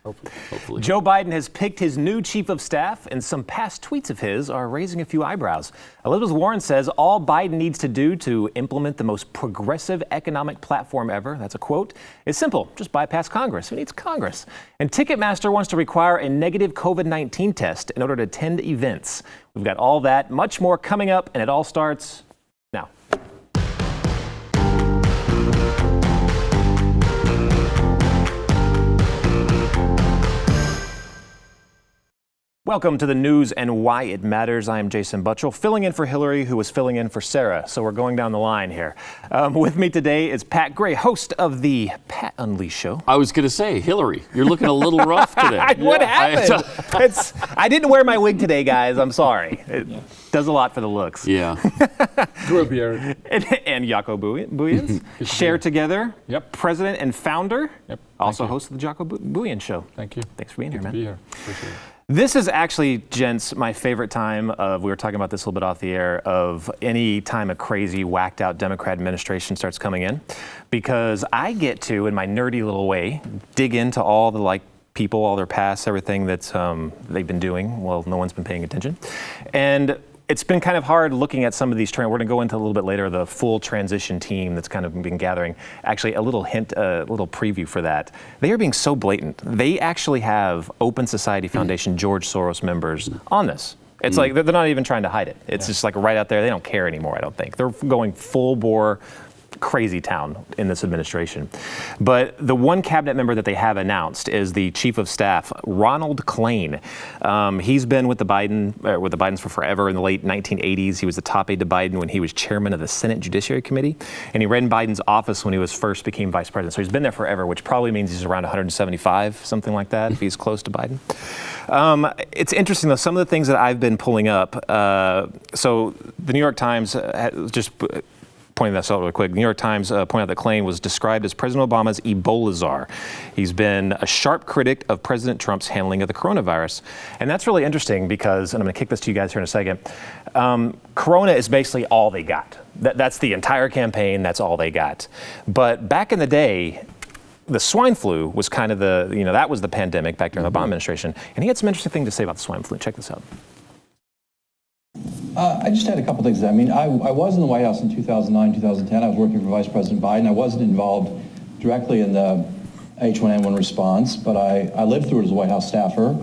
Hopefully. Joe Biden has picked his new chief of staff, and some past tweets of his are raising a few eyebrows. Elizabeth Warren says all Biden needs to do to implement the most progressive economic platform ever, that's a quote, is simple. Just bypass Congress. Who needs Congress? And Ticketmaster wants to require a negative COVID-19 test in order to attend events. We've got all that, much more coming up, and it all starts now. Welcome to the news and why it matters. I am Jason Butchell, filling in for Hillary, who was filling in for Sarah. So we're going down the line here. With me today is Pat Gray, host of the Pat Unleashed Show. I was going to say, Hillary, you're looking a little rough today. What happened? I didn't wear my wig today, guys. I'm sorry. It does a lot for the looks. Yeah. Grow a beard. And Jaco Booyens, share together. Yep. President and founder. Yep. Also host of the Jaco Booyens Show. Thank you. Thanks for being here, man. Good to be here. Appreciate it. This is actually, gents, my favorite time of, we were talking about this a little bit off the air, of any time a crazy, whacked out Democrat administration starts coming in, because I get to, in my nerdy little way, dig into all the people, all their past, everything that they've been doing. Well, no one's been paying attention. And it's been kind of hard looking at some of these trends. We're going to go into a little bit later the full transition team that's kind of been gathering. Actually, a little hint, a little preview for that. They are being so blatant. They actually have Open Society Foundation George Soros members on this. It's like they're not even trying to hide it. It's just like right out there. They don't care anymore, I don't think. They're going full bore crazy town in this administration. But the one cabinet member that they have announced is the chief of staff, Ronald Klein. He's been with the Bidens for forever. In the late 1980s, he was the top aide to Biden when he was chairman of the Senate Judiciary Committee, and he ran Biden's office when he was first became vice president. So he's been there forever, which probably means he's around 175, something like that, if he's close to Biden. It's interesting, though, some of the things that I've been pulling up. So the New York Times just pointing this out real quick. The New York Times pointed out that Klein was described as President Obama's Ebola czar. He's been a sharp critic of President Trump's handling of the coronavirus. And that's really interesting because, and I'm going to kick this to you guys here in a second, Corona is basically all they got. That's the entire campaign. That's all they got. But back in the day, the swine flu was kind of that was the pandemic back during the Obama administration. And he had some interesting things to say about the swine flu. Check this out. I just had a couple things. I mean, I was in the White House in 2009, 2010. I was working for Vice President Biden. I wasn't involved directly in the H1N1 response, but I lived through it as a White House staffer.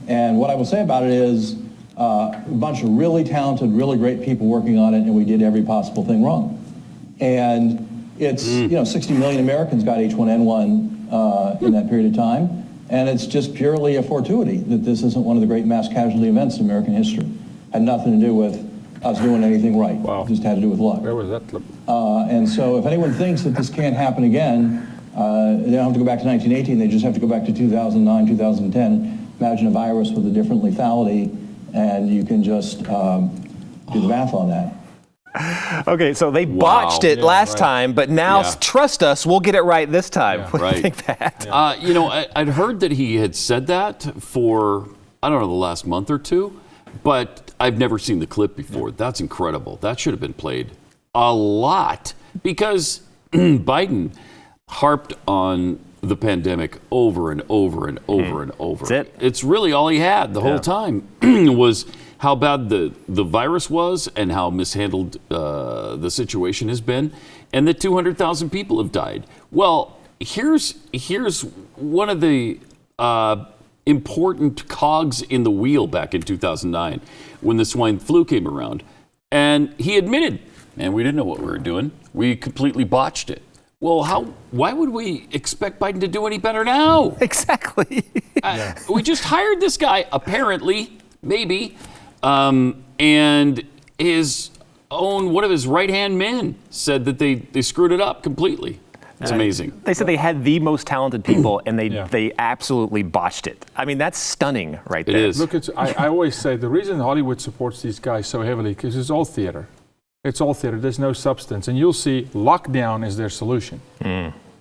And what I will say about it is a bunch of really talented, really great people working on it, and we did every possible thing wrong. And it's, 60 million Americans got H1N1 in that period of time, and it's just purely a fortuity that this isn't one of the great mass casualty events in American history. Had nothing to do with us doing anything right. Wow. It just had to do with luck. Where was that? And so if anyone thinks that this can't happen again, they don't have to go back to 1918. They just have to go back to 2009, 2010. Imagine a virus with a different lethality, and you can just do the math on that. Okay, so they botched it last time, but now trust us, we'll get it right this time. Yeah, what do you think, Pat? I'd heard that he had said that for, I don't know, the last month or two, but I've never seen the clip before. That's incredible. That should have been played a lot because Biden harped on the pandemic over and over and over and over. That's it. It's really all he had the whole time was how bad the virus was and how mishandled the situation has been, and that 200,000 people have died. Well, here's one of the important cogs in the wheel back in 2009 when the swine flu came around. And he admitted, man, we didn't know what we were doing. We completely botched it. Well, why would we expect Biden to do any better now? Exactly. We just hired this guy, apparently, maybe, and one of his right-hand men said that they screwed it up completely. It's amazing. They said they had the most talented people, and they absolutely botched it. I mean, that's stunning right there. It is. Look, I always say the reason Hollywood supports these guys so heavily because it's all theater. It's all theater. There's no substance. And you'll see lockdown is their solution.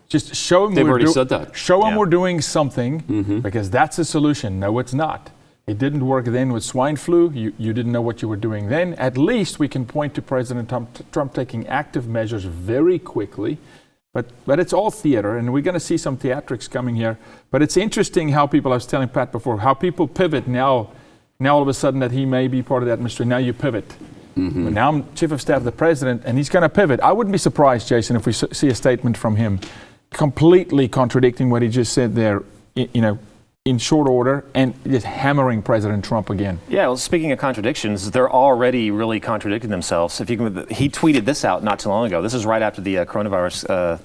Just show them They've already said that. Show them we're doing something because that's the solution. No, it's not. It didn't work then with swine flu. You didn't know what you were doing then. At least we can point to President Trump taking active measures very quickly But it's all theater, and we're going to see some theatrics coming here. But it's interesting how people, I was telling Pat before, how people pivot now. Now all of a sudden that he may be part of the administration, now you pivot. But now I'm chief of staff of the president, and he's going to pivot. I wouldn't be surprised, Jason, if we see a statement from him completely contradicting what he just said there, in short order, and just hammering President Trump again. Yeah, well, speaking of contradictions, they're already really contradicting themselves. He tweeted this out not too long ago. This is right after the coronavirus,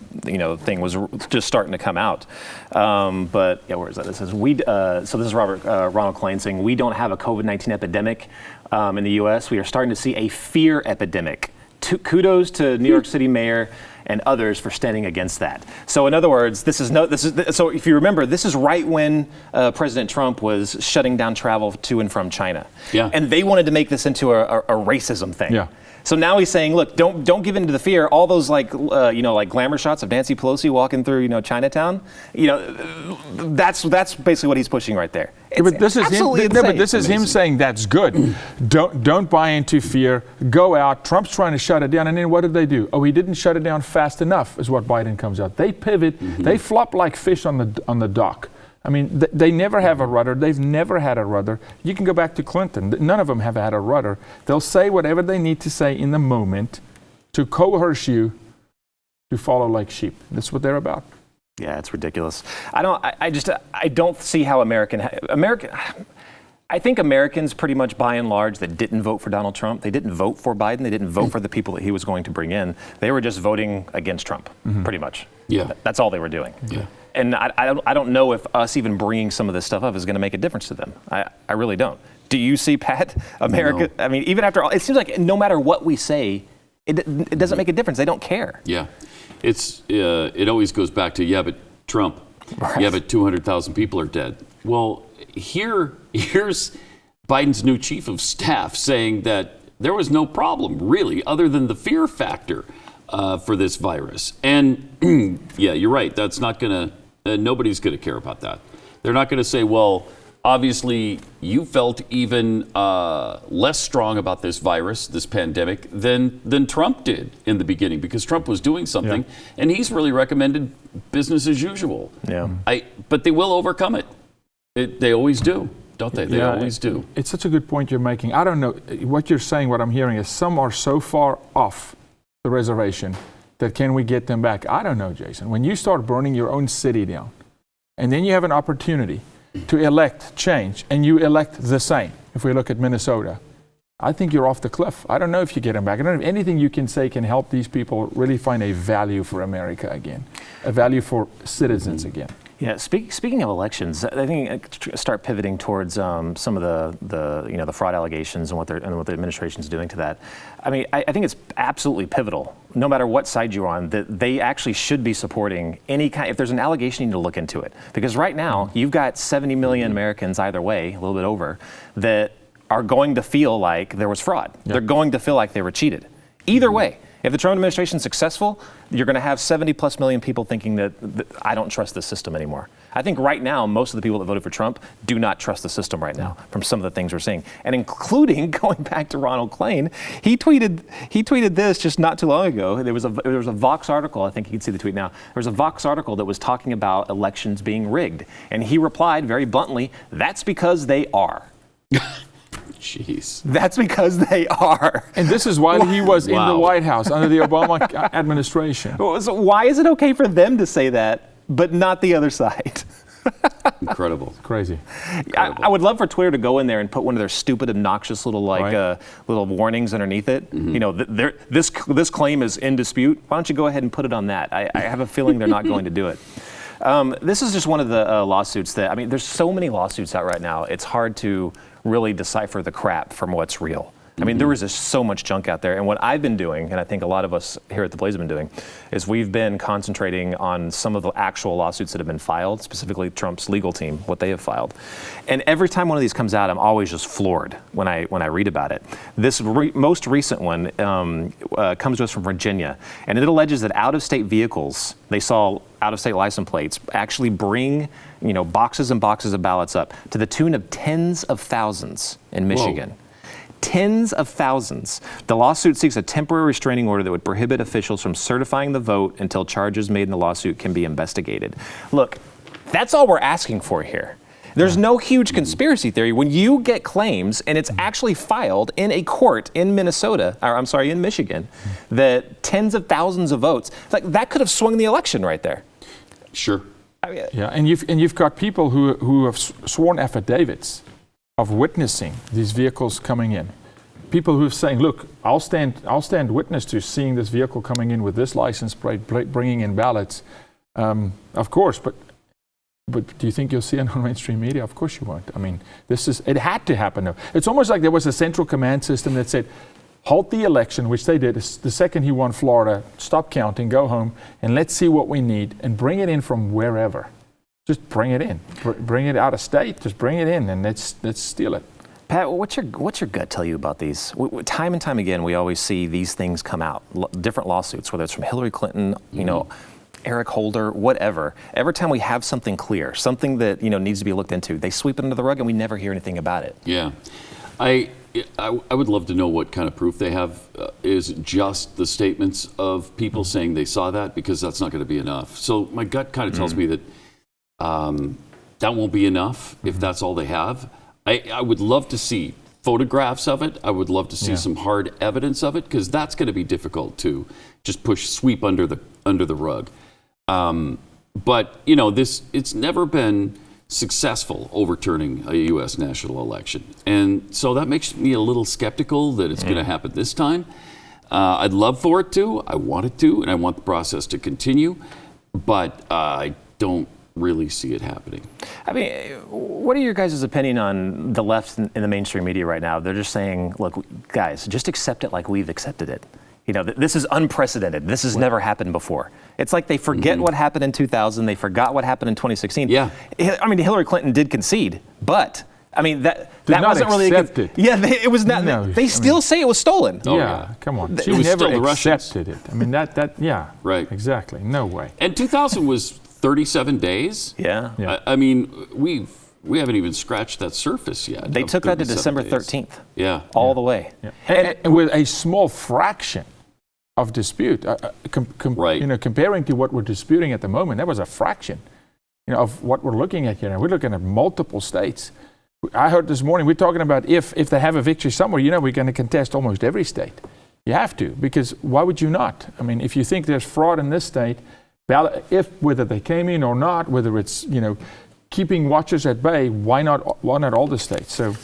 thing was just starting to come out. But yeah, where is that? It says so this is Ronald Klein saying, "We don't have a COVID-19 epidemic in the U.S. We are starting to see a fear epidemic. Kudos to New York City Mayor and others for standing against that." So in other words, so if you remember, this is right when President Trump was shutting down travel to and from China. Yeah. And they wanted to make this into a racism thing. Yeah. So now he's saying, look, don't give in to the fear. All those like glamour shots of Nancy Pelosi walking through Chinatown, that's basically what he's pushing right there. Yeah, but this is absolutely him. insane. But this is him saying that's good. Don't buy into fear. Go out. Trump's trying to shut it down, and then what did they do? Oh, he didn't shut it down fast enough, is what Biden comes out. They pivot. They flop like fish on the dock. I mean, they never have a rudder. They've never had a rudder. You can go back to Clinton. None of them have had a rudder. They'll say whatever they need to say in the moment to coerce you to follow like sheep. That's what they're about. Yeah, it's ridiculous. I don't see how I think Americans pretty much by and large that didn't vote for Donald Trump, they didn't vote for Biden, they didn't vote for the people that he was going to bring in. They were just voting against Trump, pretty much. Yeah. That's all they were doing. Yeah. And I don't know if us even bringing some of this stuff up is going to make a difference to them. I really don't. Do you see, Pat, America? No. I mean, even after all, it seems like no matter what we say, it doesn't make a difference. They don't care. Yeah. It always goes back to, but Trump. Right. Yeah, but 200,000 people are dead. Well, here's Biden's new chief of staff saying that there was no problem, really, other than the fear factor for this virus. And yeah, you're right. That's not going to, nobody's going to care about that. They're not going to say, well, obviously you felt even less strong about this virus, this pandemic, than Trump did in the beginning, because Trump was doing something, and he's really recommended business as usual. Yeah. But they will overcome it. They always do, don't they? They always do. It's such a good point you're making. I don't know. What you're saying, what I'm hearing is some are so far off the reservation that can we get them back? I don't know, Jason. When you start burning your own city down, and then you have an opportunity to elect change, and you elect the same, if we look at Minnesota, I think you're off the cliff. I don't know if you get them back. I don't know if anything you can say can help these people really find a value for America again, a value for citizens again. Yeah. Speaking of elections, I think start pivoting towards some of the fraud allegations and what the administration is doing to that. I mean, I think it's absolutely pivotal, no matter what side you're on, that they actually should be supporting any kind. If there's an allegation, you need to look into it, because right now you've got 70 million Americans either way, a little bit over, that are going to feel like there was fraud. Yep. They're going to feel like they were cheated. Either way. If the Trump administration is successful, you're going to have 70 plus million people thinking that I don't trust the system anymore. I think right now, most of the people that voted for Trump do not trust the system right now from some of the things we're seeing. And including, going back to Ronald Klein, he tweeted this just not too long ago. There was a Vox article, I think you can see the tweet now. There was a Vox article that was talking about elections being rigged. And he replied very bluntly, "That's because they are." Jeez. That's because they are. And this is while he was in the White House under the Obama administration. So why is it okay for them to say that, but not the other side? Incredible. Crazy. I would love for Twitter to go in there and put one of their stupid, obnoxious little little warnings underneath it. Mm-hmm. You know, this claim is in dispute. Why don't you go ahead and put it on that? I have a feeling they're not going to do it. This is just one of the lawsuits that, I mean, there's so many lawsuits out right now. It's hard to really decipher the crap from what's real. I mean, there is just so much junk out there. And what I've been doing, and I think a lot of us here at The Blaze have been doing, is we've been concentrating on some of the actual lawsuits that have been filed, specifically Trump's legal team, what they have filed. And every time one of these comes out, I'm always just floored when I read about it. This most recent one comes to us from Virginia, and it alleges that out-of-state vehicles, they saw out-of-state license plates, actually bring boxes and boxes of ballots up to the tune of tens of thousands in Michigan. Whoa. Tens of thousands. The lawsuit seeks a temporary restraining order that would prohibit officials from certifying the vote until charges made in the lawsuit can be investigated. Look, that's all we're asking for here. There's no huge conspiracy theory. When you get claims and it's actually filed in a court in Minnesota, or I'm sorry, in Michigan, that tens of thousands of votes, like that could have swung the election right there. Sure. I mean, Yeah, and you've got people who have sworn affidavits of witnessing these vehicles coming in. People who are saying, "Look, I'll stand witness to seeing this vehicle coming in with this license plate, bringing in ballots." Of course, but do you think you'll see it on mainstream media? Of course you won't. I mean, it had to happen. It's almost like there was a central command system that said, halt the election, which they did. The second he won Florida, stop counting, go home, and let's see what we need, and bring it in from wherever. Just bring it in. Bring it out of state. Just bring it in, and let's steal it. Pat, what's your gut tell you about these? Time and time again, we always see these things come out, different lawsuits, whether it's from Hillary Clinton, Eric Holder, whatever. Every time we have something clear, something that needs to be looked into, they sweep it under the rug, and we never hear anything about it. Yeah, I would love to know what kind of proof they have. Is it just the statements of people saying they saw that? Because that's not going to be enough. So my gut kind of tells me that that won't be enough if that's all they have. I would love to see photographs of it. I would love to see some hard evidence of it, because that's going to be difficult to just sweep under the rug. But it's never been successful overturning a U.S. national election, and so that makes me a little skeptical that it's going to happen this time. I'd love for it to. I want it to, and I want the process to continue, but I don't really see it happening. I mean, what are your guys' opinion on the left in the mainstream media right now? They're just saying, look, guys, just accept it like we've accepted it. This is unprecedented. This has never happened before. It's like they forget what happened in 2000. They forgot what happened in 2016. Yeah. I mean, Hillary Clinton did concede, but I mean, that wasn't really it. Yeah, it was not. No, they still say it was stolen. Oh, yeah, come on. She It was never still the accepted it. I mean, yeah. Right. Exactly. No way. And 2000 was 37 days. Yeah. I mean, we haven't even scratched that surface yet. They took that to 37 December days. 13th. Yeah. All the way. Yeah. And with a small fraction of dispute, Right. comparing to what we're disputing at the moment, that was a fraction, of what we're looking at here. And we're looking at multiple states. I heard this morning, we're talking about if they have a victory somewhere, we're going to contest almost every state. You have to, because why would you not? I mean, if you think there's fraud in this state, whether they came in or not, whether it's, keeping watchers at bay, why not all the states? So,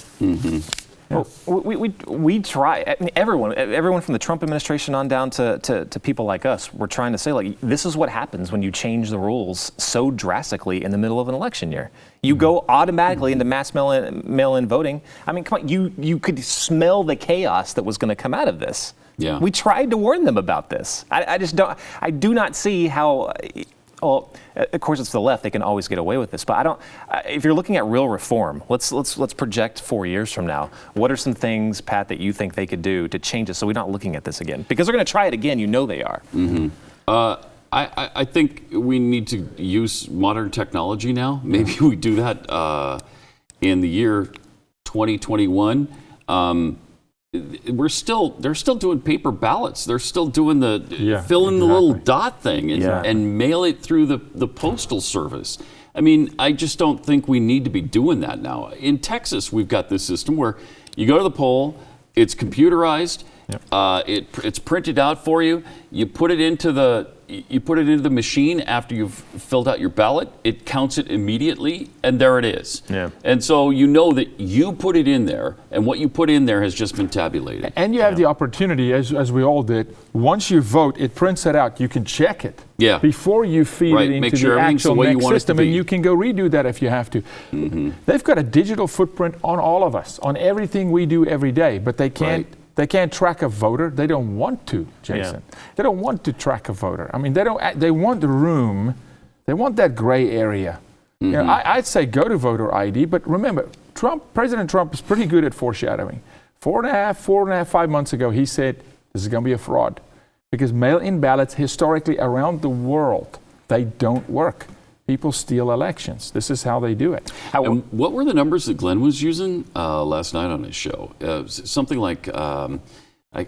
Well, we try. I mean, everyone from the Trump administration on down to people like us, we're trying to say, like, this is what happens when you change the rules so drastically in the middle of an election year. You go automatically into mass mail-in voting. I mean, come on, you could smell the chaos that was going to come out of this. Yeah. We tried to warn them about this. I just don't. I do not see how. Well, of course, it's the left. They can always get away with this. But I don't. If you're looking at real reform, let's project 4 years from now. What are some things, Pat, that you think they could do to change it so we're not looking at this again? Because they're going to try it again. They are. Mm-hmm. I think we need to use modern technology now. Maybe we do that in the year 2021. They're still doing paper ballots. They're still doing fill in the little dot thing and mail it through the postal service. I mean, I just don't think we need to be doing that now. In Texas, we've got this system where you go to the poll, it's computerized, it's printed out for you. You put it into the machine after you've filled out your ballot. It counts it immediately, and there it is. Yeah. And so you know that you put it in there, and what you put in there has just been tabulated. And you have the opportunity, as we all did, once you vote, it prints it out. You can check it before you feed it into the actual next system, and you can go redo that if you have to. Mm-hmm. They've got a digital footprint on all of us, on everything we do every day, but they can't. They can't track a voter. They don't want to, Jason. Yeah. They don't want to track a voter. I mean, they want the room. They want that gray area. Mm-hmm. I'd say go to voter ID, but remember, President Trump is pretty good at foreshadowing. 5 months ago, he said this is going to be a fraud because mail-in ballots historically around the world, they don't work. People steal elections. This is how they do it. And what were the numbers that Glenn was using last night on his show? Something like, I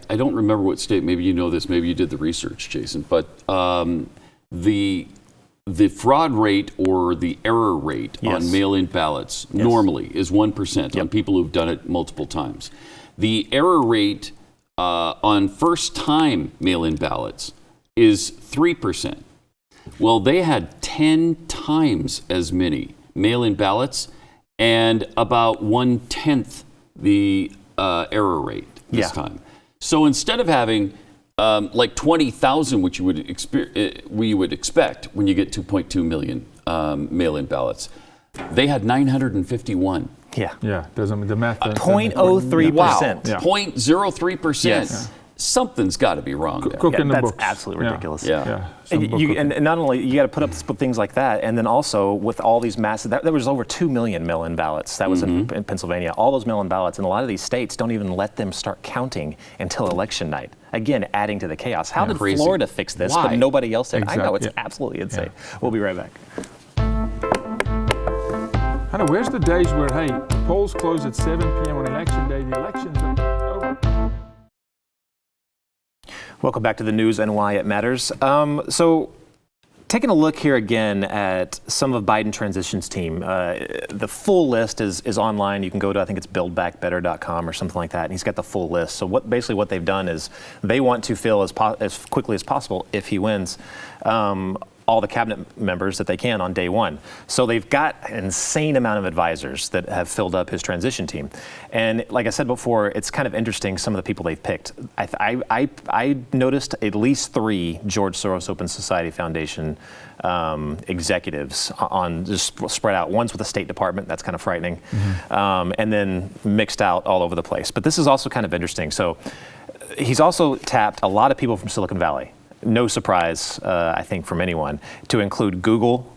don't remember what state, maybe you know this, maybe you did the research, Jason, but the fraud rate or the error rate on mail-in ballots normally is 1% on people who've done it multiple times. The error rate on first-time mail-in ballots is 3%. Well, they had 10 times as many mail-in ballots and about 1/10 the error rate this time. So instead of having like 20,000, which you would expect when you get 2.2 million mail-in ballots, they had 951. Yeah, doesn't the math? 0.03%. Wow, 0.03%. Yes. Something's got to be wrong there. Cook in the That's books. absolutely ridiculous. And And not only you got to put up with things like that, and then also with all these massive, there was over 2 million mail-in ballots. That was in Pennsylvania. All those mail-in ballots, and a lot of these states don't even let them start counting until election night. Again, adding to the chaos. How did Crazy. Florida fix this, Why? but nobody else did? Exactly. I know, it's absolutely insane. We'll be right back. Hunter, where's the days where, hey, polls close at 7 p.m. on election day, the elections are over? Welcome back to the news and why it matters. So, taking a look here again at some of Biden transition's team. The full list is online. You can go to, I think it's buildbackbetter.com or something like that, and he's got the full list. So basically what they've done is they want to fill as quickly as possible, if he wins, all the cabinet members that they can on day one. So they've got an insane amount of advisors that have filled up his transition team. And like I said before, it's kind of interesting some of the people they've picked. I noticed at least 3 George Soros Open Society Foundation executives on just spread out. One's with the State Department, that's kind of frightening, and then mixed out all over the place. But this is also kind of interesting. So he's also tapped a lot of people from Silicon Valley. No surprise, I think, from anyone, to include Google,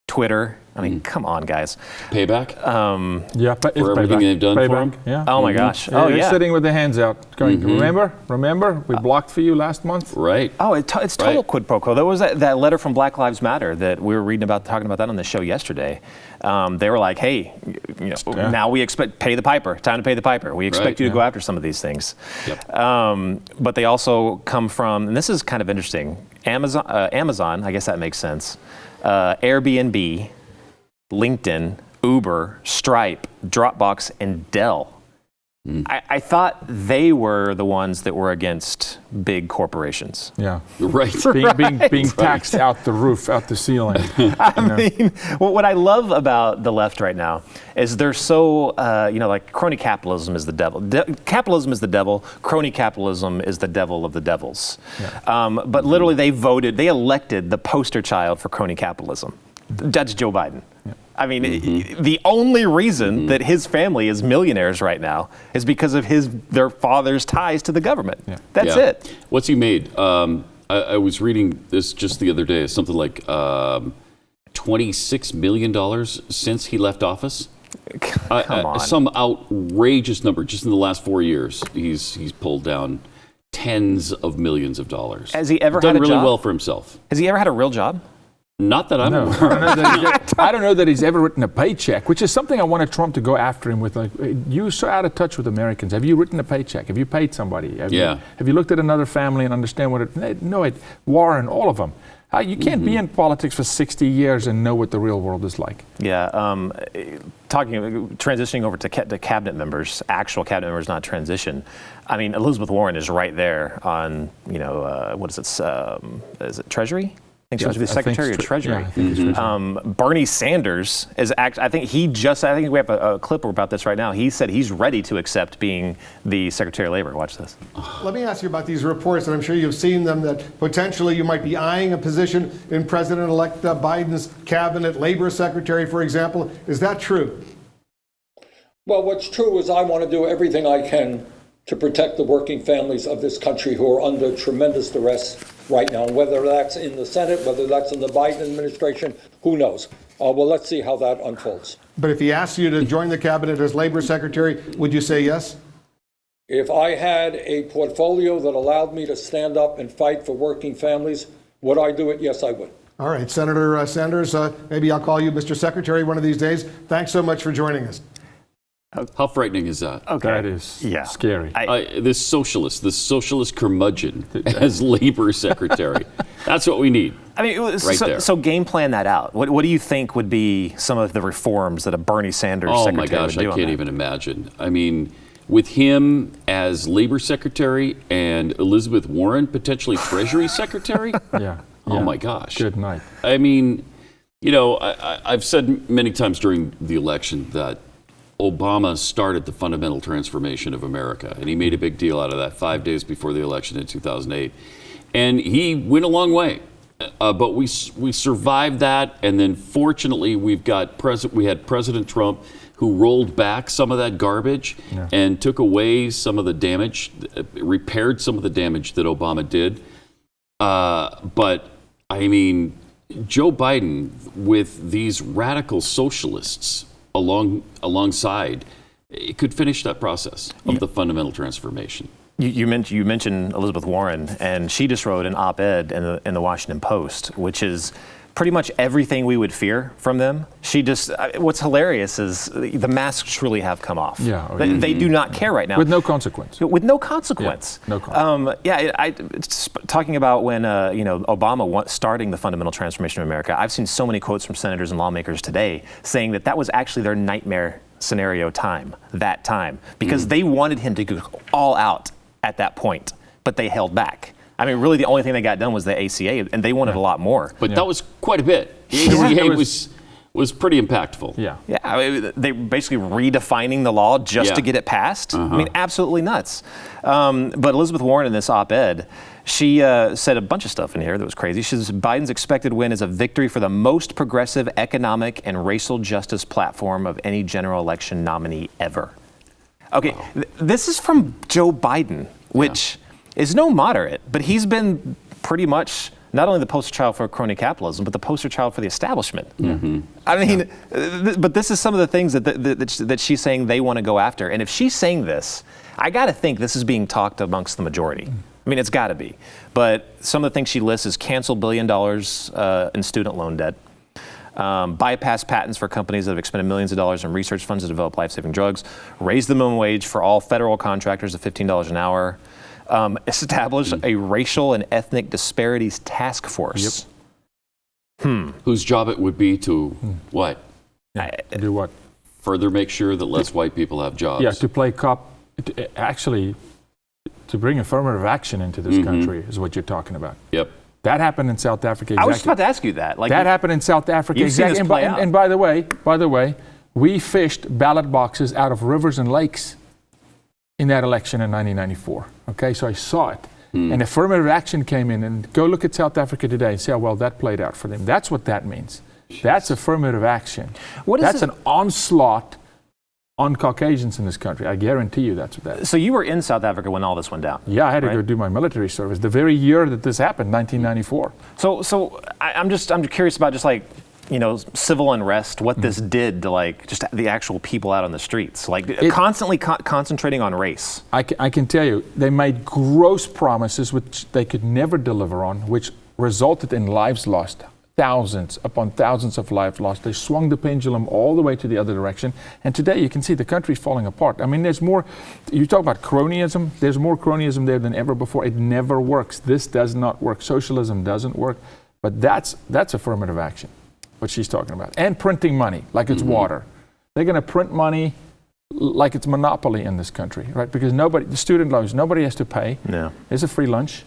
Twitter. I mean, come on, guys. Payback? For everything they've done for him? Yeah. Oh, my gosh. They're sitting with their hands out going, remember, we blocked for you last month? Right. Oh, it's total quid pro quo. There was that letter from Black Lives Matter that we were talking about that on the show yesterday. They were like, hey, now we expect, pay the piper. Time to pay the piper. We expect you to go after some of these things. But they also come from, and this is kind of interesting, Amazon, I guess that makes sense, Airbnb, LinkedIn, Uber, Stripe, Dropbox, and Dell. I thought they were the ones that were against big corporations. Yeah. Right. Being taxed out the roof, out the ceiling. I mean, what I love about the left right now is they're so, like crony capitalism is the devil. Capitalism is the devil. Crony capitalism is the devil of the devils. But literally they elected the poster child for crony capitalism. That's Joe Biden. I mean, the only reason that his family is millionaires right now is because of their father's ties to the government. That's it. What's he made? I was reading this just the other day. Something like $26 million since he left office. Come on. Some outrageous number. Just in the last 4 years, he's pulled down tens of millions of dollars. Has he ever done had a really job? well for himself? Has he ever had a real job? Not that I'm aware of. I don't know that he's ever written a paycheck, which is something I wanted Trump to go after him with. Like, you're so out of touch with Americans. Have you written a paycheck? Have you paid somebody? Have you looked at another family and understand what it? No, Warren, all of them. You can't be in politics for 60 years and know what the real world is like. Yeah, transitioning over to cabinet members, actual cabinet members, not transition. I mean, Elizabeth Warren is right there on, what is it? Is it Treasury? I think she was the Secretary of Treasury. Bernie Sanders is I think we have a clip about this right now. He said he's ready to accept being the Secretary of Labor. Watch this. Let me ask you about these reports, and I'm sure you've seen them, that potentially you might be eyeing a position in President-elect Biden's cabinet, Labor Secretary, for example. Is that true? Well, what's true is I want to do everything I can to protect the working families of this country who are under tremendous duress right now, whether that's in the Senate, whether that's in the Biden administration, who knows? Well, let's see how that unfolds. But if he asks you to join the cabinet as Labor Secretary, would you say yes? If I had a portfolio that allowed me to stand up and fight for working families, would I do it? Yes, I would. All right, Senator Sanders, maybe I'll call you Mr. Secretary one of these days. Thanks so much for joining us. How frightening is that? Okay. That is scary. This socialist curmudgeon as labor secretary. That's what we need. I mean, there. So game plan that out. What do you think would be some of the reforms that a Bernie Sanders Oh secretary my gosh, would do I on can't that? even imagine. I mean, with him as labor secretary and Elizabeth Warren potentially Treasury secretary. Yeah. Oh my gosh. Good night. I mean, you know, I've said many times during the election that Obama started the fundamental transformation of America, and he made a big deal out of that 5 days before the election in 2008. And he went a long way, but we survived that, and then fortunately we had President Trump who rolled back some of that garbage and took away some of the damage, repaired some of the damage that Obama did. But I mean, Joe Biden with these radical socialists alongside, it could finish that process of the fundamental transformation. You mentioned Elizabeth Warren, and she just wrote an op-ed in the Washington Post, which is pretty much everything we would fear from them. What's hilarious is the masks truly have come off. Yeah. They do not care right now. With no consequence. With no consequence. Yeah, no consequence. It's talking about when Obama starting the fundamental transformation of America. I've seen so many quotes from senators and lawmakers today saying that was actually their nightmare scenario time, because they wanted him to go all out at that point, but they held back. I mean, really, the only thing they got done was the ACA, and they wanted a lot more. But that was quite a bit. The ACA was pretty impactful. Yeah. Yeah, I mean, they basically redefining the law just to get it passed. I mean, absolutely nuts. But Elizabeth Warren in this op-ed, she said a bunch of stuff in here that was crazy. She says Biden's expected win is a victory for the most progressive economic and racial justice platform of any general election nominee ever. Okay, this is from Joe Biden, which is no moderate, but he's been pretty much not only the poster child for crony capitalism, but the poster child for the establishment. Mm-hmm. I mean, but this is some of the things that she's saying they want to go after. And if she's saying this, I got to think this is being talked amongst the majority. I mean, it's got to be. But some of the things she lists is cancel $1 billion in student loan debt, bypass patents for companies that have expended millions of dollars in research funds to develop life-saving drugs, raise the minimum wage for all federal contractors to $15 an hour, establish a racial and ethnic disparities task force. Whose job it would be to what? Do what? Further make sure that less white people have jobs. Yeah, to play cop, actually, to bring affirmative action into this country is what you're talking about. Yep. That happened in South Africa. Exactly. I was just about to ask you that. Like that happened in South Africa. You've seen this play out. And by the way, we fished ballot boxes out of rivers and lakes in that election in 1994. Okay, so I saw it. And affirmative action came in, and go look at South Africa today and see how well that played out for them. That's what that means. That's affirmative action. That's an onslaught on Caucasians in this country. I guarantee you that's what that is. So you were in South Africa when all this went down? Yeah, I had to go do my military service the very year that this happened, 1994. So I'm curious about just like, civil unrest, what this did to like just the actual people out on the streets, like constantly concentrating on race. I can tell you, they made gross promises which they could never deliver on, which resulted in lives lost, thousands upon thousands of lives lost. They swung the pendulum all the way to the other direction. And today you can see the country's falling apart. I mean, there's more, you talk about cronyism, there's more cronyism there than ever before. It never works. This does not work. Socialism doesn't work. But that's affirmative action, what she's talking about. And printing money like it's water. They're going to print money like it's monopoly in this country, right? Because the student loans, nobody has to pay. Yeah. There's a free lunch.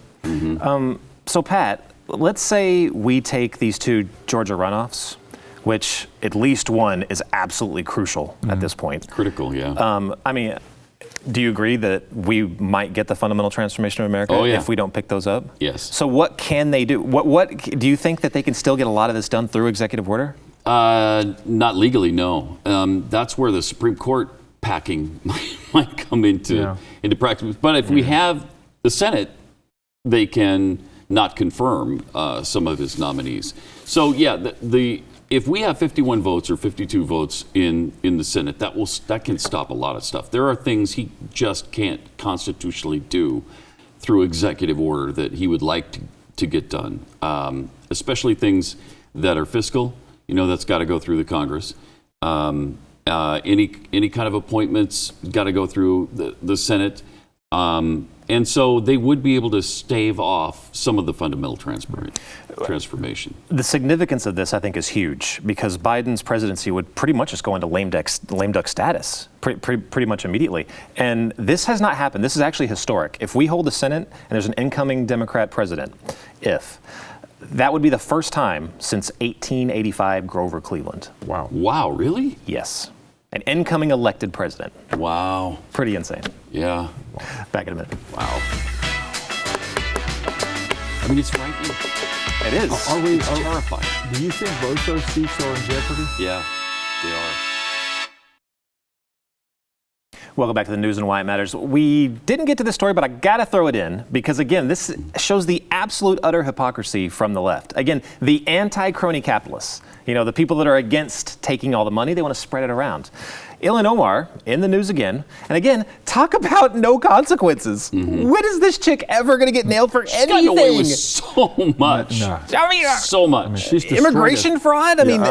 So Pat, let's say we take these two Georgia runoffs, which at least one is absolutely crucial at this point. Critical, yeah. I mean, do you agree that we might get the fundamental transformation of America if we don't pick those up? Yes. So what can they do? What do you think that they can still get a lot of this done through executive order? Not legally, no. That's where the Supreme Court packing might come into practice. But if we have the Senate, they can not confirm some of his nominees. So if we have 51 votes or 52 votes in the Senate, that can stop a lot of stuff. There are things he just can't constitutionally do through executive order that he would like to get done, especially things that are fiscal. That's got to go through the Congress. Any kind of appointments got to go through the Senate. And so they would be able to stave off some of the fundamental transformation. The significance of this, I think, is huge because Biden's presidency would pretty much just go into lame duck status pretty much immediately. And this has not happened. This is actually historic. If we hold the Senate and there's an incoming Democrat president, that would be the first time since 1885 Grover Cleveland. Wow. Wow, really? Yes. An incoming elected president. Wow. Pretty insane. Yeah. Back in a minute. Wow. I mean, it's frightening. It is. It's terrifying. Do you think both those seats are in jeopardy? Yeah, they are. Welcome back to the news and why it matters. We didn't get to this story, but I gotta throw it in because again, this shows the absolute utter hypocrisy from the left. Again, the anti-crony capitalists, the people that are against taking all the money, they want to spread it around. Ilhan Omar in the news again, and again, talk about no consequences. When is this chick ever going to get nailed for anything? She's gotten away with so much. No. I mean, so much. I mean, she's destroyed immigration fraud. I mean,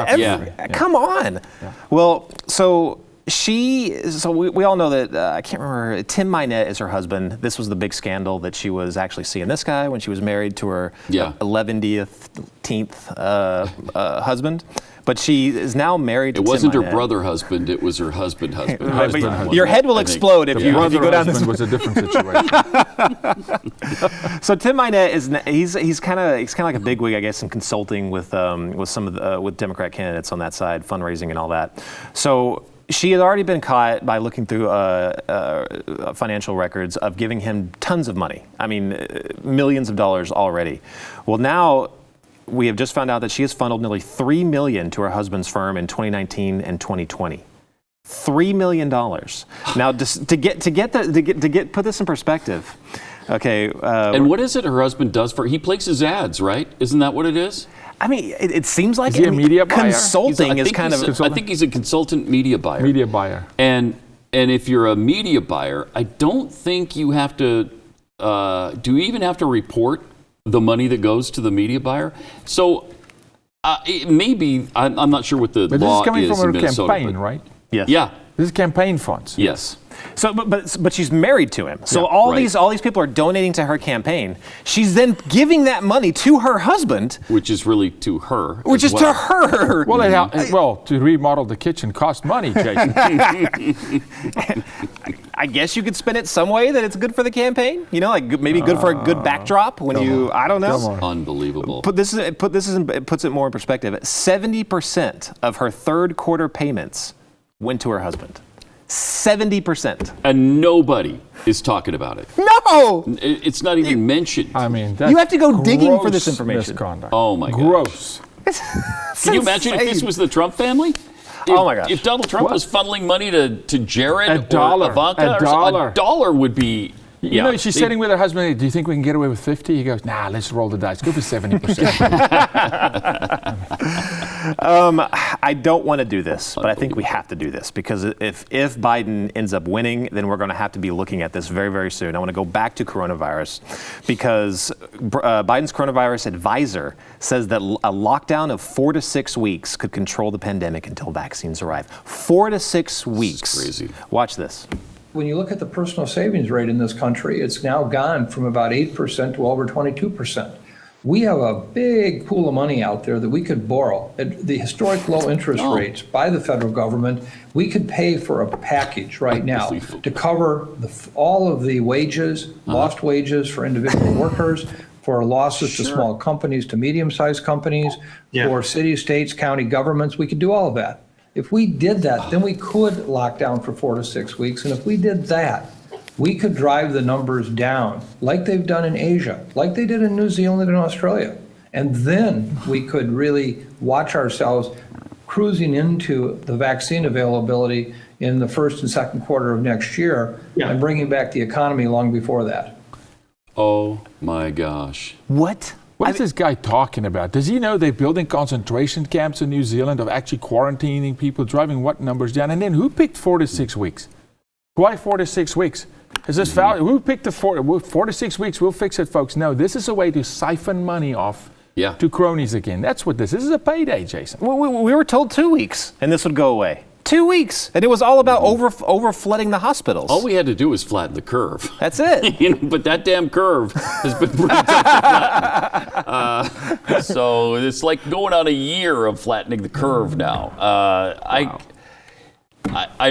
come on. Yeah. Well, so we all know that, I can't remember, Tim Minette is her husband. This was the big scandal that she was actually seeing this guy when she was married to her 11th husband. But she is now married to Tim It wasn't her Minette. brother husband, it was her husband. Your head will explode if you go down this. Was a different situation. So Tim Minette he's kind of like a bigwig, I guess, in consulting with some of with Democrat candidates on that side, fundraising and all that. So she had already been caught by looking through financial records of giving him tons of money. I mean, millions of dollars already. Well, now we have just found out that she has funneled nearly $3 million to her husband's firm in 2019 and 2020. $3 million. Now, to put this in perspective. Okay. And what is it her husband does for? He places ads, right? Isn't that what it is? I mean, it seems like Is he a media buyer? Consulting is kind of. I think he's a consultant media buyer. Media buyer. And if you're a media buyer, I don't think you have to. Do you even have to report the money that goes to the media buyer? So maybe I'm not sure what the But law this is coming is from in her Minnesota. campaign, right? Yes. Yeah. This is campaign funds. Yes. So, but she's married to him. So Yeah, all right. these people are donating to her campaign. She's then giving that money to her husband, Which is really to her. which is to her. Well, to remodel the kitchen cost money, Jason. I guess you could spin it some way that it's good for the campaign. Like maybe good for a good backdrop when I don't know. Come on. Unbelievable. It puts it more in perspective. 70% of her third quarter payments went to her husband. 70%. And nobody is talking about it. No! It's not even mentioned. I mean, that's You have to go digging for this gross information. Misconduct. Oh my God. Gross. Can you imagine if this was the Trump family? Oh my gosh. If Donald Trump was funneling money to Jared A dollar. or Ivanka, A dollar. a dollar would be. You know, she's sitting with her husband. "Hey, do you think we can get away with 50? He goes, "Nah, let's roll the dice. Go for 70%. I don't want to do this, but I think we have to do this because if Biden ends up winning, then we're going to have to be looking at this very, very soon. I want to go back to coronavirus because Biden's coronavirus advisor says that a lockdown of 4 to 6 weeks could control the pandemic until vaccines arrive. 4 to 6 weeks. This is crazy. Watch this. When you look at the personal savings rate in this country, it's now gone from about 8% to over 22%. We have a big pool of money out there that we could borrow at the historic low interest rates by the federal government. We could pay for a package right now to cover all of the wages, lost wages for individual workers, for losses to small companies, to medium-sized companies, for cities, states, county governments. We could do all of that. If we did that, then we could lock down for 4 to 6 weeks. And if we did that, we could drive the numbers down like they've done in Asia, like they did in New Zealand and Australia. And then we could really watch ourselves cruising into the vaccine availability in the first and second quarter of next year and bringing back the economy long before that. Oh my gosh. What? What is this guy talking about? Does he know they're building concentration camps in New Zealand of actually quarantining people, driving what numbers down? And then who picked 4 to 6 weeks? Why 4 to 6 weeks? Is this value? Who picked the 4 to 6 weeks? We'll fix it, folks. No, this is a way to siphon money off to cronies again. That's what this is. This is a payday, Jason. We were told 2 weeks, and this would go away. 2 weeks, and it was all about over flooding the hospitals. All we had to do was flatten the curve. That's it. But that damn curve has been pretty tough to flatten. So it's like going on a year of flattening the curve now. I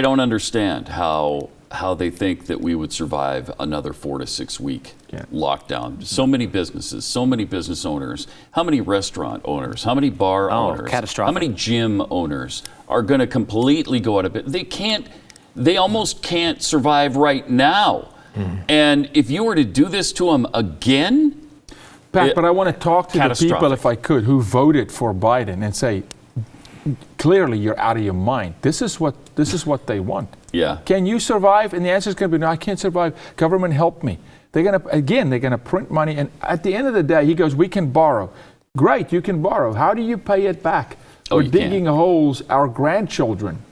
don't understand how they think that we would survive another 4 to 6 week lockdown. So many businesses, so many business owners, how many restaurant owners, how many bar owners, catastrophic. how many gym owners are going to completely go out of business. They almost can't survive right now. And if you were to do this to them again, Pat, but I want to talk to the people, if I could, who voted for Biden and say, clearly you're out of your mind. This is what they want. Yeah. Can you survive? And the answer is going to be no. I can't survive. Government, help me. They're going to print money, and at the end of the day, he goes, we can borrow. Great, you can borrow. How do you pay it back? We're digging holes our grandchildren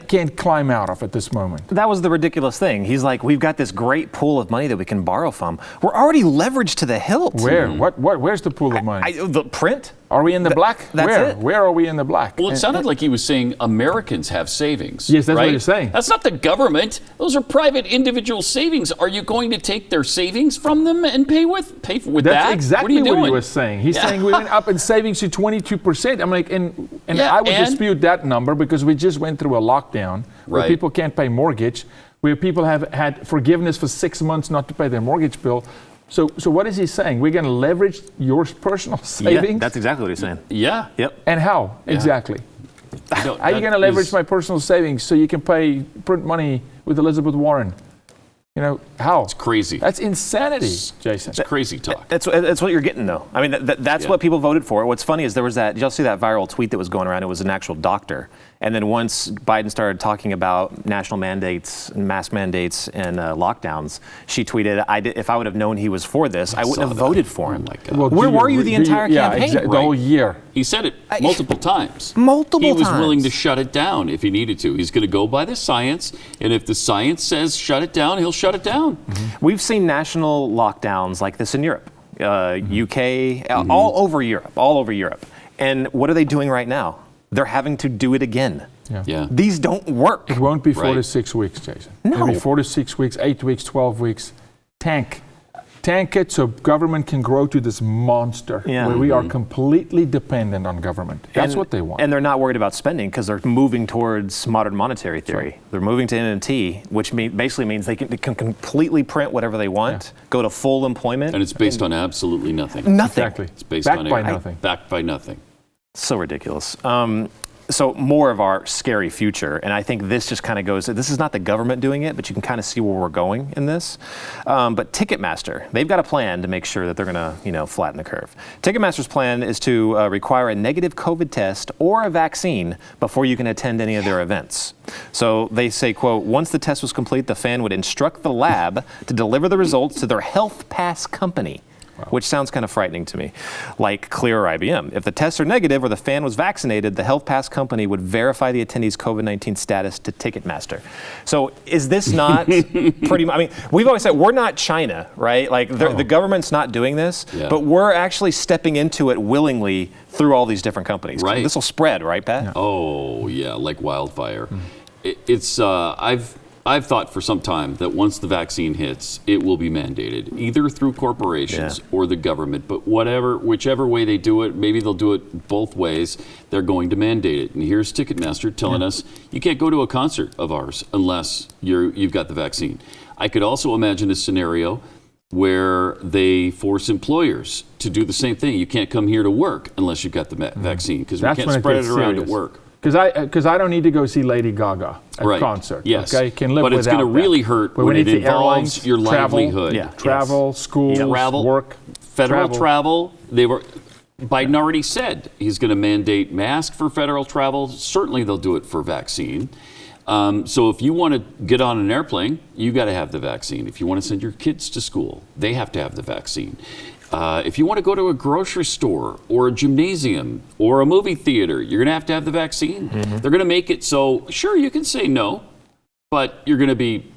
can't climb out of at this moment. That was the ridiculous thing. He's like, we've got this great pool of money that we can borrow from. We're already leveraged to the hilt. Where? Where's the pool of money? The print? Are we in the black? That's it. Where are we in the black? Well, it sounded like he was saying Americans have savings. Yes, that's what he's saying. That's not the government. Those are private individual savings. Are you going to take their savings from them and pay with that? That's exactly what he was saying. He's saying we went up in savings to 22%. I'm like, and I would dispute that number because we just went through a lockdown where people can't pay mortgage, where people have had forgiveness for 6 months not to pay their mortgage bill. So what is he saying? We're going to leverage your personal savings? Yeah, that's exactly what he's saying. Yeah. Yep. And how? Yeah. Exactly. How are you going to leverage my personal savings so you can print money with Elizabeth Warren? You know, how? It's crazy. That's insanity, Jason. It's crazy talk. That's what you're getting, though. I mean, that's what people voted for. What's funny is there was did y'all see that viral tweet that was going around? It was an actual doctor. And then once Biden started talking about national mandates and mask mandates and lockdowns, she tweeted, if I would have known he was for this, I wouldn't have voted for him. Oh, my God. Well, where were you the entire campaign? The whole year. He said it multiple times. Multiple He was times. willing to shut it down if he needed to. He's going to go by the science, and if the science says shut it down, he'll shut it down. Mm-hmm. We've seen national lockdowns like this in Europe, UK, all over Europe. And what are they doing right now? They're having to do it again. Yeah. These don't work. It won't be 4 to 6 weeks, Jason. No. It'll be 4 to 6 weeks, 8 weeks, 12 weeks. Tank it so government can grow to this monster where we are completely dependent on government. That's what they want. And they're not worried about spending because they're moving towards modern monetary theory. Right. They're moving to MMT, which basically means they can completely print whatever they want, go to full employment. And it's based on absolutely nothing. Nothing. Exactly. It's based Backed on by nothing. Backed by nothing. So ridiculous. So more of our scary future, and I think this just kind of goes, this is not the government doing it, but you can kind of see where we're going in this. But Ticketmaster, they've got a plan to make sure that they're going to, flatten the curve. Ticketmaster's plan is to require a negative COVID test or a vaccine before you can attend any of their events. So they say, quote, once the test was complete, the fan would instruct the lab to deliver the results to their Health Pass company. Wow. Which sounds kind of frightening to me, like Clear or IBM. If the tests are negative or the fan was vaccinated, the Health Pass company would verify the attendee's COVID-19 status to Ticketmaster. So is this not pretty much, I mean, we've always said we're not China, right? Like the government's not doing this, but we're actually stepping into it willingly through all these different companies. Right. This will spread, right, Pat? Yeah. Oh, yeah, like wildfire. I've thought for some time that once the vaccine hits, it will be mandated, either through corporations or the government. But whichever way they do it, maybe they'll do it both ways, they're going to mandate it. And here's Ticketmaster telling us you can't go to a concert of ours unless you've got the vaccine. I could also imagine a scenario where they force employers to do the same thing. You can't come here to work unless you've got the vaccine because we can't spread it around at work. Because I don't need to go see Lady Gaga at concert. Yes. Okay, can live but it's without going to really hurt when it involves your livelihood. Travel, schools, work, federal travel. Biden already said he's going to mandate masks for federal travel. Certainly, they'll do it for vaccine. So if you want to get on an airplane, you got to have the vaccine. If you want to send your kids to school, they have to have the vaccine. If you want to go to a grocery store or a gymnasium or a movie theater, you're going to have the vaccine. They're going to make it so, sure, you can say no, but you're going to be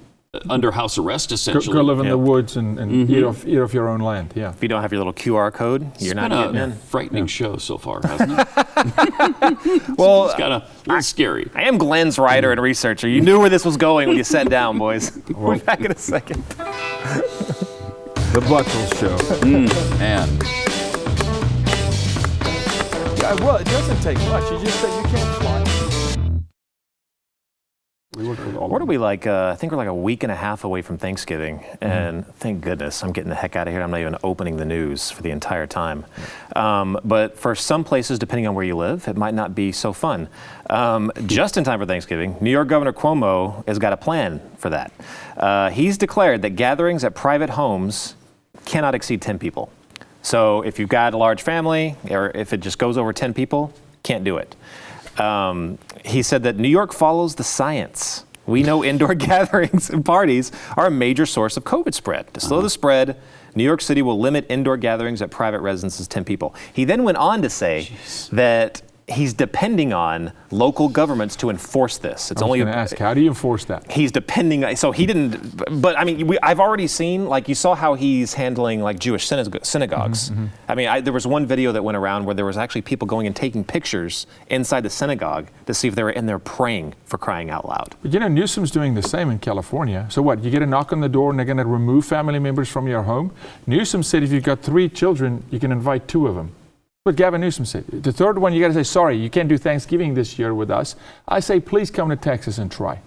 under house arrest, Go essentially. live in the woods and eat off your own land. Yeah. If you don't have your little QR code, you're not It's getting been a in. frightening show so far, hasn't it? Well, It's kind of a little scary. I am Glenn's writer and researcher. You knew where this was going when you sat down, boys. We're back in a second. The Buckles Show. And Yeah, well, it doesn't take much. You just say you can't fly. We work with all What are we like? I think we're like a week and a half away from Thanksgiving, and thank goodness I'm getting the heck out of here. I'm not even opening the news for the entire time. But for some places, depending on where you live, it might not be so fun. Just in time for Thanksgiving, New York Governor Cuomo has got a plan for that. He's declared that gatherings at private homes cannot exceed 10 people. So if you've got a large family, or if it just goes over 10 people, can't do it. He said that New York follows the science. We know indoor gatherings and parties are a major source of COVID spread. To slow the spread, New York City will limit indoor gatherings at private residences to 10 people. He then went on to say that he's depending on local governments to enforce this. It's I was only going to ask, how do you enforce that? he's depending. So he didn't. But I mean, I've already seen, like, you saw how he's handling like Jewish synagogues. I mean, there was one video that went around where there was actually people going and taking pictures inside the synagogue to see if they were in there praying, for crying out loud. But you know, Newsom's doing the same in California. So what? You get a knock on the door and they're going to remove family members from your home? Newsom said if you've got 3 children, you can invite 2 of them. But Gavin Newsom said, the third one, you got to say, sorry, you can't do Thanksgiving this year with us. I say, please come to Texas and try.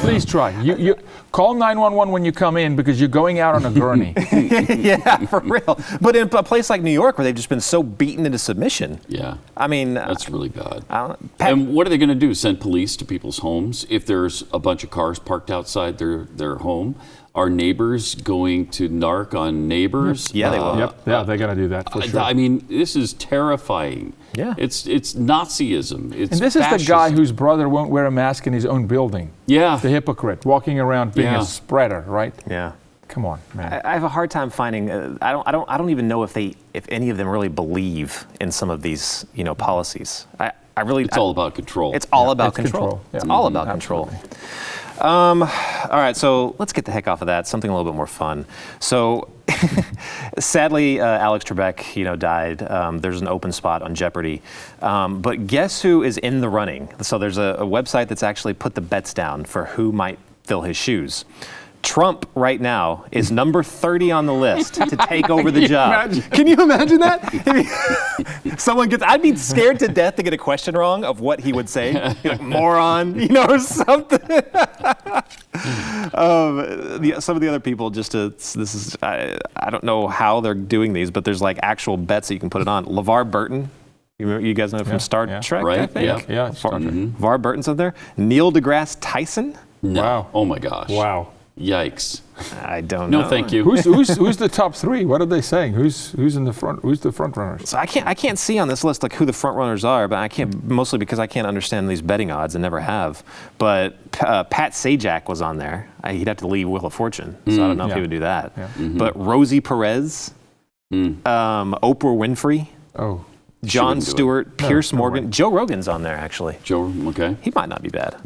Please try. You call 911 when you come in because you're going out on a gurney. Yeah, for real. But in a place like New York where they've just been so beaten into submission. yeah, I mean, that's really bad. Pat, And what are they going to do? Send police to people's homes if there's a bunch of cars parked outside their home? Are neighbors going to narc on neighbors? Yeah, they will. Yep, yeah, they're going to do that for sure. I mean, this is terrifying. Yeah. It's Nazism. It's And this is the fascism. guy whose brother won't wear a mask in his own building. Yeah. The hypocrite, walking around being Yeah. a spreader, right? yeah. Come on, man. I have a hard time finding. I don't even know if any of them really believe in some of these, policies. I really. It's all about control. It's all about it's control. control. Yeah. It's all about control. All right, so let's get the heck off of that. Something a little bit more fun. So, sadly, Alex Trebek, died. There's an open spot on Jeopardy. But guess who is in the running? So there's a website that's actually put the bets down for who might fill his shoes. Trump right now is number 30 on the list to take over the job. Can you imagine that? Someone gets, I'd be scared to death to get a question wrong of what he would say. Like, moron, or something. Some of the other people I don't know how they're doing these, but there's like actual bets that you can put it on. LeVar Burton. You guys know from Star Trek, Right, I think? yeah. Star Trek. LeVar Burton's up there. Neil deGrasse Tyson? No. Wow. Oh my gosh. Wow. Yikes. I don't know. No, thank you. Who's the top 3? What are they saying? Who's in the front? Who's the front runners? So I can't see on this list like who the front runners are, but I can't, mostly because I can't understand these betting odds and never have. But Pat Sajak was on there. He'd have to leave Wheel of Fortune, so I don't know if he would do that. Yeah. But Rosie Perez, Oprah Winfrey, Oh, Jon wouldn't do it. Stewart, Pierce no Morgan, way. Joe Rogan's on there actually. Joe, okay. He might not be bad.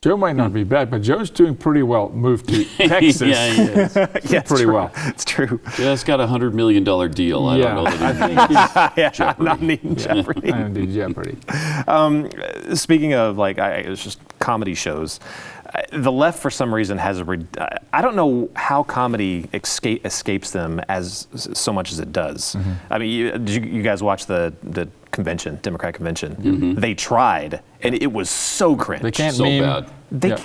Joe might not be bad, but Joe's doing pretty well. Moved to Texas. Yeah, he is. Yeah, it's pretty true. well. It's true. Yeah, it's got a $100 million deal. I don't know that he needs Yeah, not needing Jeopardy. I don't do Jeopardy. Speaking of it's just comedy shows. The left, for some reason, has I don't know how comedy escapes them as so much as it does. I mean, did you guys watch the convention, Democratic convention? They tried, and it was so cringe. They can't So meme. bad.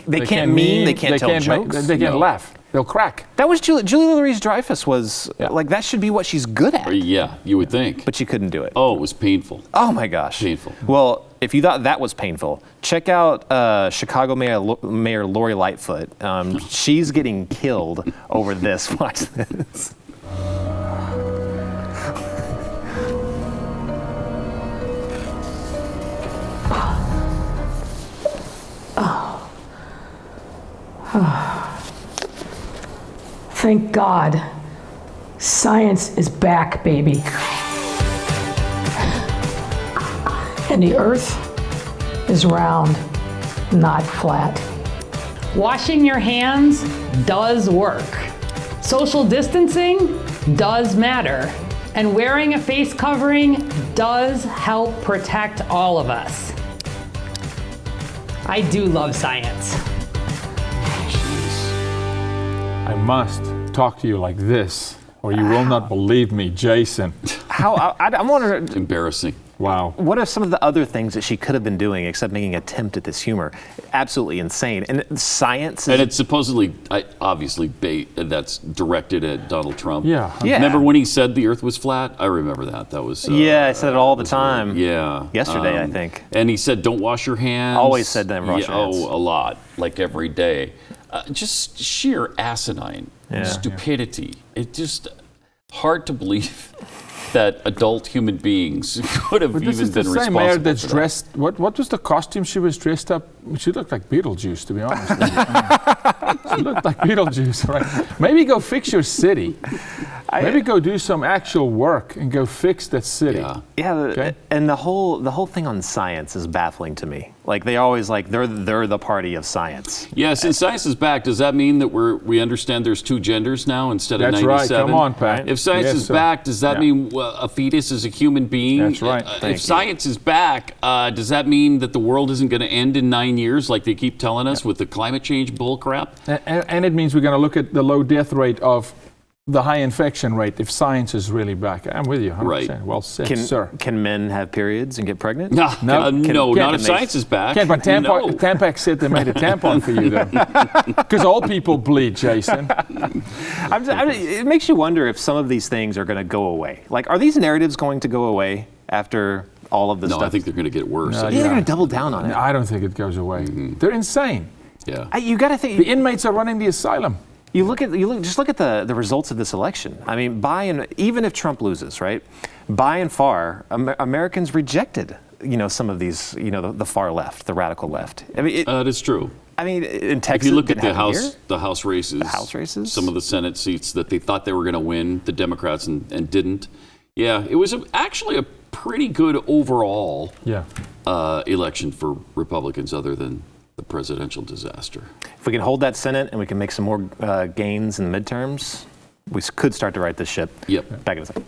They can't meme. They can't tell jokes. They can't No. laugh. They'll crack. That was Julia Louis-Dreyfus was like, that should be what she's good at, Yeah, you would think. but she couldn't do it. Oh, it was painful. Oh my gosh. Painful. Well, if you thought that was painful, check out Chicago Mayor Lori Lightfoot. She's getting killed over this. Watch this. Thank God. Science is back, baby. And the earth is round, not flat. Washing your hands does work. Social distancing does matter. And wearing a face covering does help protect all of us. I do love science. I must talk to you like this, or you will not believe me, Jason. I'm wondering. Embarrassing. Wow. What are some of the other things that she could have been doing except making an attempt at this humor? Absolutely insane. And science is... And it's supposedly, obviously, that's directed at Donald Trump. Yeah. Remember when he said the Earth was flat? I remember that. That was... yeah, I said it all the time. Yeah. Yesterday, I think. And he said, don't wash your hands. Always said that, wash your hands. Oh, a lot. Like every day. Just sheer asinine stupidity. It's just hard to believe that adult human beings could have But even this is the been same mayor responsible that's for that. dressed. What was the costume she was dressed up? She looked like Beetlejuice, to be honest with you. She looked like Beetlejuice, right? Maybe go fix your city. Maybe go do some actual work and go fix that city. Yeah, Okay. and the whole thing on science is baffling to me. Like they always they're the party of science. Yeah, since science is back, does that mean that we understand there's 2 genders now instead of That's 97? right. Come on, Pat. If science Yes, is sir. back, does that Yeah. mean a fetus is a human being? That's right. If science is back, does that mean that the world isn't going to end in 9 years like they keep telling us with the climate change bull crap? And it means we're going to look at the low death rate of the high infection rate if science is really back. I'm with you, 100%. Right. Well said, sir. Can men have periods and get pregnant? No, not Can if science is back. Can't, but No. Tampax said they made a tampon for you, though. Because all people bleed, Jason. It makes you wonder if some of these things are going to go away. Like, are these narratives going to go away after all of this No, stuff? I think they're going to get worse. No, they're going to double down on it. I don't think it goes away. They're insane. Yeah. You got to think. The inmates are running the asylum. Just look at the results of this election. I mean, even if Trump loses, right? By and far, Americans rejected, some of these, the far left, the radical left. I mean, That is true. I mean, in Texas, If you look at didn't the House races, some of the Senate seats that they thought they were going to win, the Democrats and didn't. Yeah, it was actually a pretty good overall election for Republicans, other than the presidential disaster. If we can hold that Senate and we can make some more gains in the midterms, we could start to right this ship. Yep. Back in a second.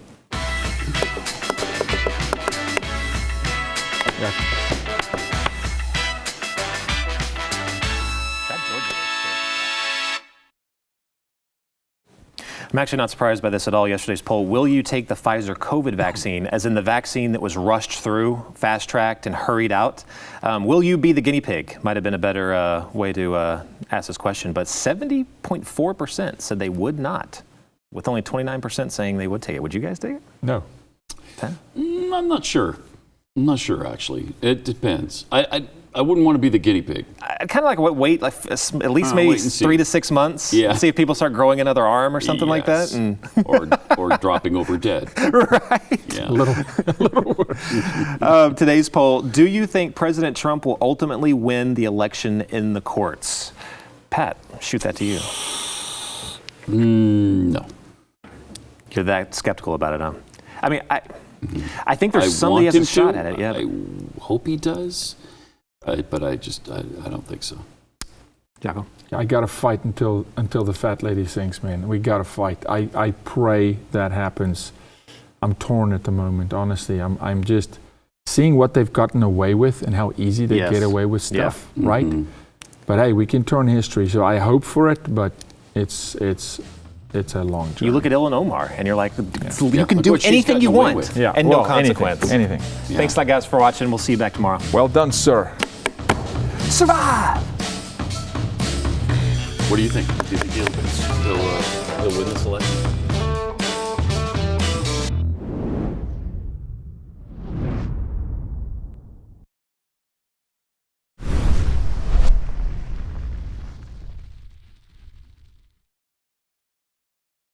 I'm actually not surprised by this at all. Yesterday's poll, will you take the Pfizer COVID vaccine, as in the vaccine that was rushed through, fast-tracked, and hurried out? Will you be the guinea pig? Might have been a better way to ask this question, but 70.4% said they would not, with only 29% saying they would take it. Would you guys take it? No. 10? I'm not sure. I'm not sure, actually. It depends. I wouldn't want to be the guinea pig. Kind of like wait at least maybe wait and see. 3 to 6 months. Yeah. See if people start growing another arm or something like that. Yes. And or dropping over dead. right. Yeah. Today's poll, do you think President Trump will ultimately win the election in the courts? Pat, shoot that to you. No. You're that skeptical about it, huh? I mean, I think there's somebody has a shot at it. Yeah. I hope he does. But I don't think so. Jaco? I got to fight until the fat lady sings, man. We got to fight. I pray that happens. I'm torn at the moment, honestly. I'm just seeing what they've gotten away with and how easy they get away with stuff, right? Mm-hmm. But hey, we can turn history. So I hope for it, but it's a long journey. You look at Ilhan Omar and you're like, you can Look do what she's anything you gotten away want with. and no consequence. Anything. Yeah. Thanks, guys, for watching. We'll see you back tomorrow. Well done, sir. Survive! What do you think? Do you think he'll win this election?